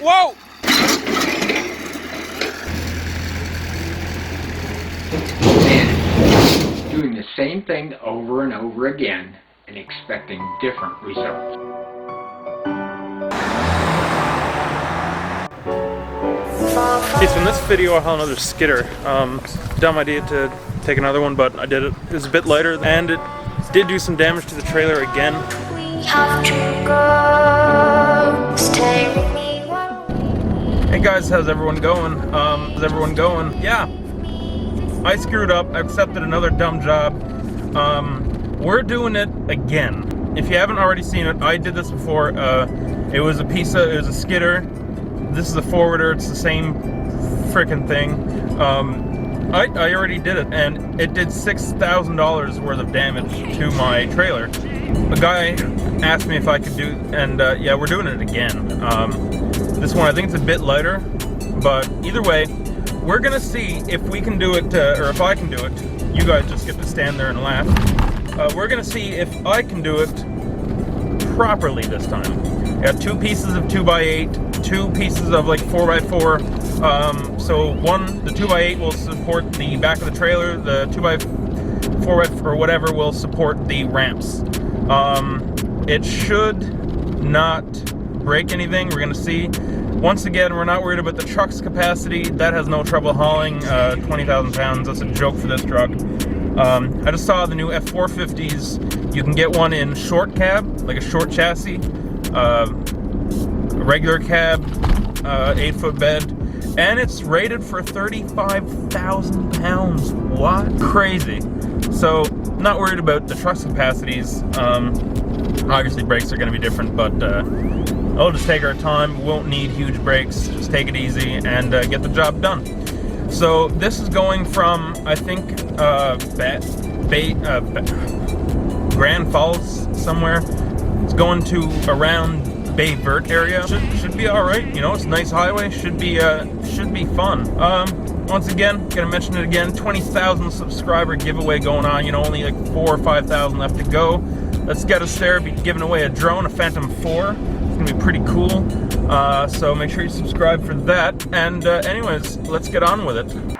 whoa! And doing the same thing over and over again and expecting different results. Okay, so in this video I have another skidder. Dumb idea to take another one, but I did it. It was a bit lighter, and it did do some damage to the trailer again. Hey guys, how's everyone going? Yeah, I screwed up. I accepted another dumb job. We're doing it again. If you haven't already seen it, I did this before. It was a skidder. This is a forwarder. It's the same freaking thing. I already did it, and it did $6,000 worth of damage to my trailer. A guy asked me if I could do, and yeah, we're doing it again. This one, I think it's a bit lighter, but either way, we're gonna see if we can do it, or if I can do it. You guys just get to stand there and laugh. We're gonna see if I can do it properly this time. I got 2 pieces of 2x8, 2 pieces of like 4x4. So the 2x8 will support the back of the trailer. The 2x4 or whatever will support the ramps. It should not break anything. We're gonna see. Once again, we're not worried about the truck's capacity. That has no trouble hauling 20,000 pounds. That's a joke for this truck. I just saw the new F-450s. You can get one in short cab, like a short chassis, a regular cab, 8-foot bed, and it's rated for 35,000 pounds. What? Crazy. So, not worried about the truck's capacities. Obviously, brakes are going to be different, but I'll just take our time. We won't need huge brakes. Just take it easy and get the job done. So this is going from, I think, Grand Falls somewhere. It's going to around Bay Vert area. Should be all right. You know, it's a nice highway. Should be fun. Once again, gonna mention it again. 20,000 subscriber giveaway going on. You know, only like 4,000 or 5,000 left to go. Let's get us there. Be giving away a drone, a Phantom 4. It's gonna be pretty cool. So make sure you subscribe for that. And anyways, let's get on with it.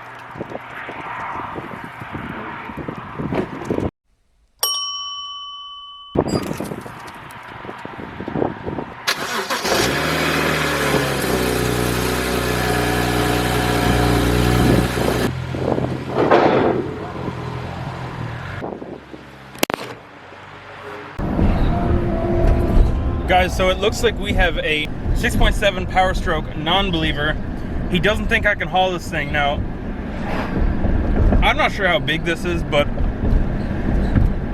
Guys, so it looks like we have a 6.7 Powerstroke non-believer. He doesn't think I can haul this thing. Now, I'm not sure how big this is, but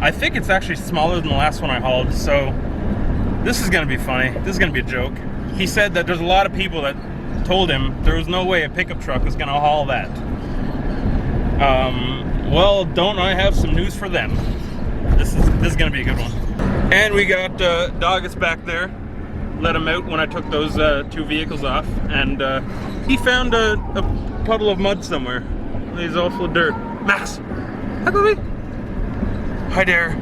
I think it's actually smaller than the last one I hauled, so this is gonna be funny. This is gonna be a joke. He said that there's a lot of people that told him there was no way a pickup truck was gonna haul that. Well, don't I have some news for them? This is gonna be a good one. And we got Doggett back there. Let him out when I took those 2 vehicles off, and he found a puddle of mud somewhere. He's all full of dirt. Max, hi baby. Hi there.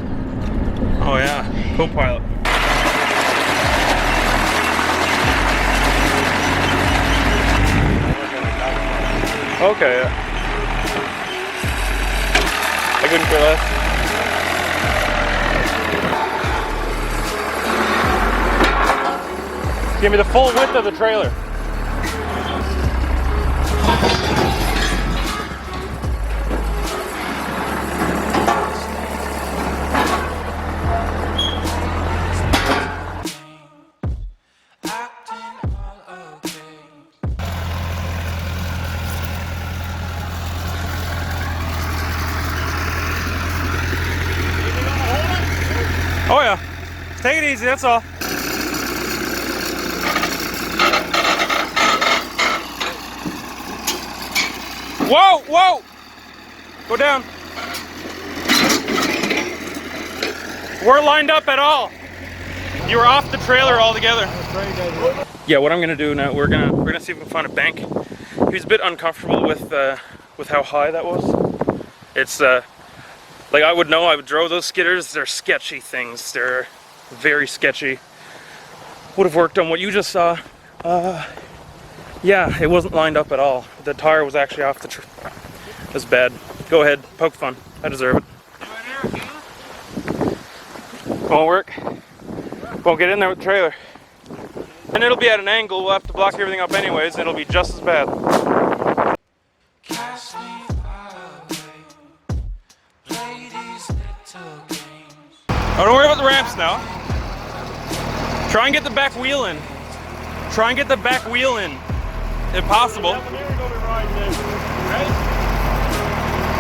Oh yeah, co-pilot. Okay, yeah. I couldn't care less. Give me the full width of the trailer. Oh yeah, take it easy, that's all. Whoa, whoa! Go down. We're lined up at all. You were off the trailer altogether. Yeah, what I'm gonna do now, we're gonna see if we can find a bank. He was a bit uncomfortable with how high that was. It's like I would drove those skidders. They're sketchy things. They're very sketchy. Would have worked on what you just saw. Yeah, it wasn't lined up at all. The tire was actually off the it was bad. Go ahead, poke fun. I deserve it. Won't work. Won't get in there with the trailer. And it'll be at an angle, we'll have to block everything up anyways, and it'll be just as bad. Oh, don't worry about the ramps now. Try and get the back wheel in. Try and get the back wheel in, if possible.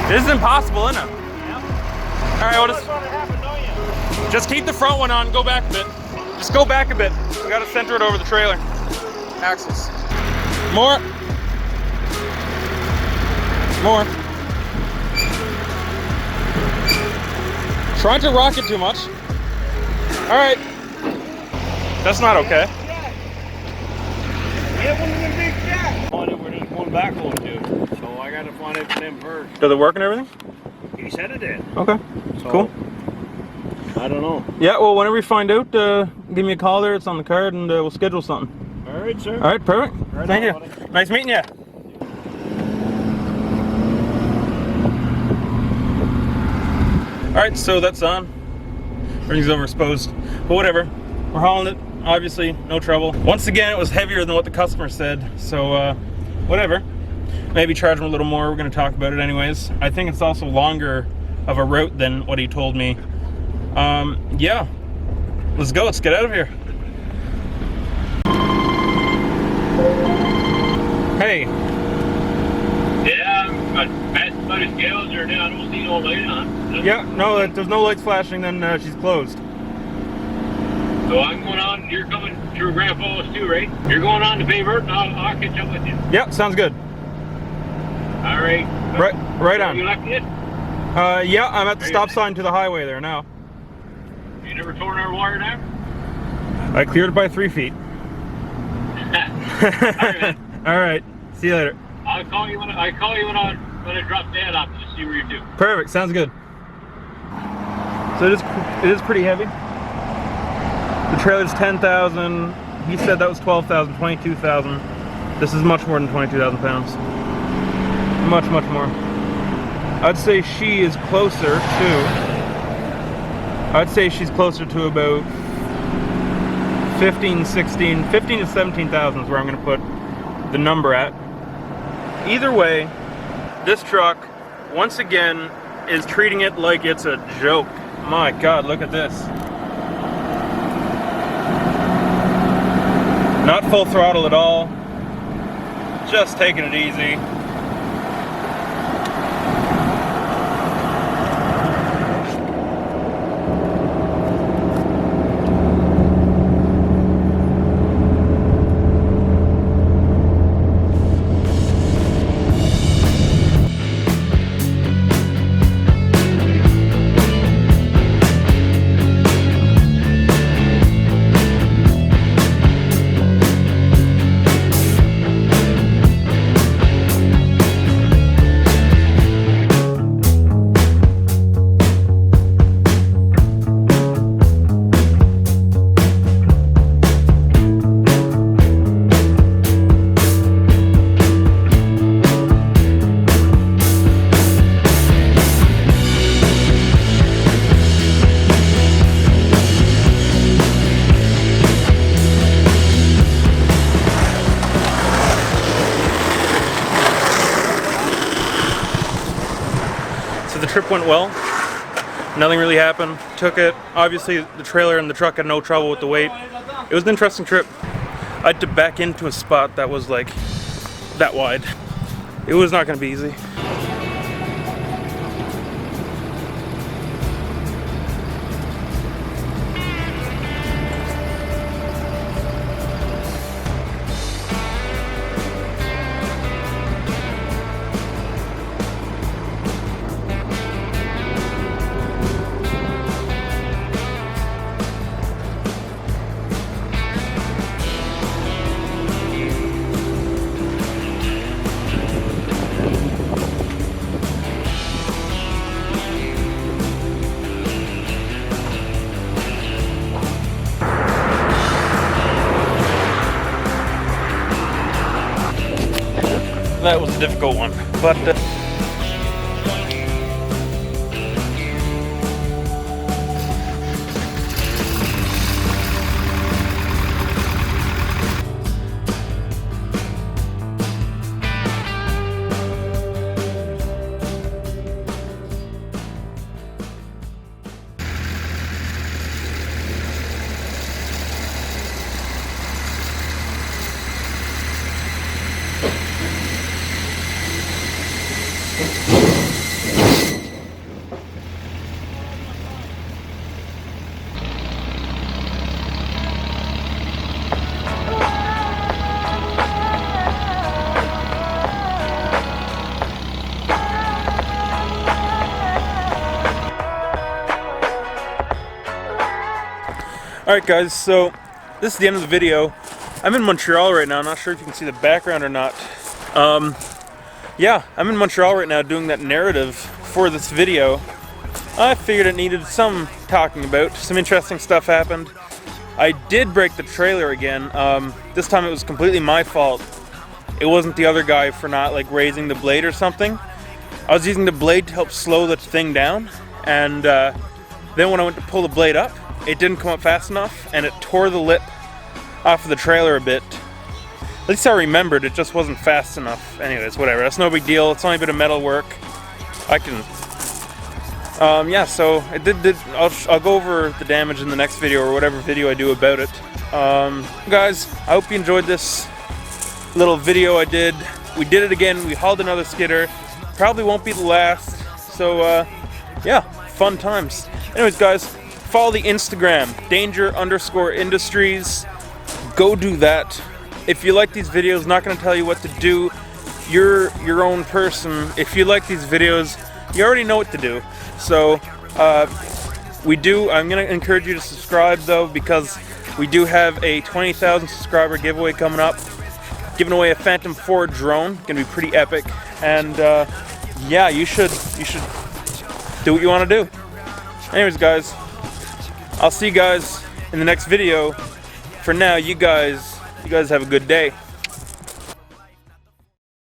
This is impossible, isn't it? Yeah. All right, just keep the front one on, go back a bit. Just go back a bit. We gotta center it over the trailer. Axles. More. More. Trying to rock it too much. All right. That's not okay. We have one of them big jacks. Find it where there's one back hole to. So I gotta find it for them first. Does it work and everything? He said it did. Okay. So, cool. I don't know. Yeah, well, whenever you find out, give me a call there. It's on the card, and we'll schedule something. All right, sir. All right, perfect. Right Thank you. on, buddy. Nice meeting you. All right, so that's on. Everything's overexposed, but whatever. We're hauling it. Obviously, no trouble. Once again, it was heavier than what the customer said, so whatever. Maybe charge him a little more. We're going to talk about it anyways. I think it's also longer of a route than what he told me. Yeah, let's go. Let's get out of here. Hey. Yeah, but passing by the scales are down. I don't see no light on. Yeah, no, there's no lights flashing, then she's closed. So I'm going on. You're coming through Grand Falls too, right? You're going on to Baybert, and I'll catch up with you. Yeah, sounds good. All right. Right on. You left it? Yeah, I'm at the stop sign to the highway there now. You never torn our wire down? I cleared it by 3 feet. All right. All right. See you later. I'll call you when I drop dead off to see where you're due. Perfect. Sounds good. So it is pretty heavy. The trailer's 10,000. He said that was 12,000, 22,000. This is much more than 22,000 pounds. Much more. I'd say she is closer to. I'd say she's closer to about 15 to 17,000 is where I'm going to put the number at. Either way, this truck, once again, is treating it like it's a joke. My God, look at this. Not full throttle at all. Just taking it easy. The trip went well. Nothing really happened. Took it. Obviously, the trailer and the truck had no trouble with the weight. It was an interesting trip. I had to back into a spot that was like that wide. It was not going to be easy. that was a difficult one. But alright guys, so this is the end of the video. I'm in Montreal right now. I'm not sure if you can see the background or not. Yeah, I'm in Montreal right now doing that narrative for this video. I figured it needed some talking about. Some interesting stuff happened. I did break the trailer again. This time it was completely my fault. It wasn't the other guy for not like raising the blade or something. I was using the blade to help slow the thing down, and then when I went to pull the blade up, it didn't come up fast enough, and it tore the lip off of the trailer a bit. At least I remembered, it just wasn't fast enough. Anyways, whatever, that's no big deal. It's only a bit of metal work. I can... yeah, so it did I'll go over the damage in the next video, or whatever video I do about it. Guys, I hope you enjoyed this little video I did. We did it again. We hauled another skidder. Probably won't be the last. So, yeah, fun times. Anyways, guys, follow the Instagram, danger_industries. Go do that. If you like these videos, not going to tell you what to do. You're your own person. If you like these videos, you already know what to do. So, I'm going to encourage you to subscribe, though, because we do have a 20,000 subscriber giveaway coming up. Giving away a Phantom 4 drone. Going to be pretty epic. And, yeah, you should do what you want to do. Anyways, guys, I'll see you guys in the next video. For now, you guys have a good day.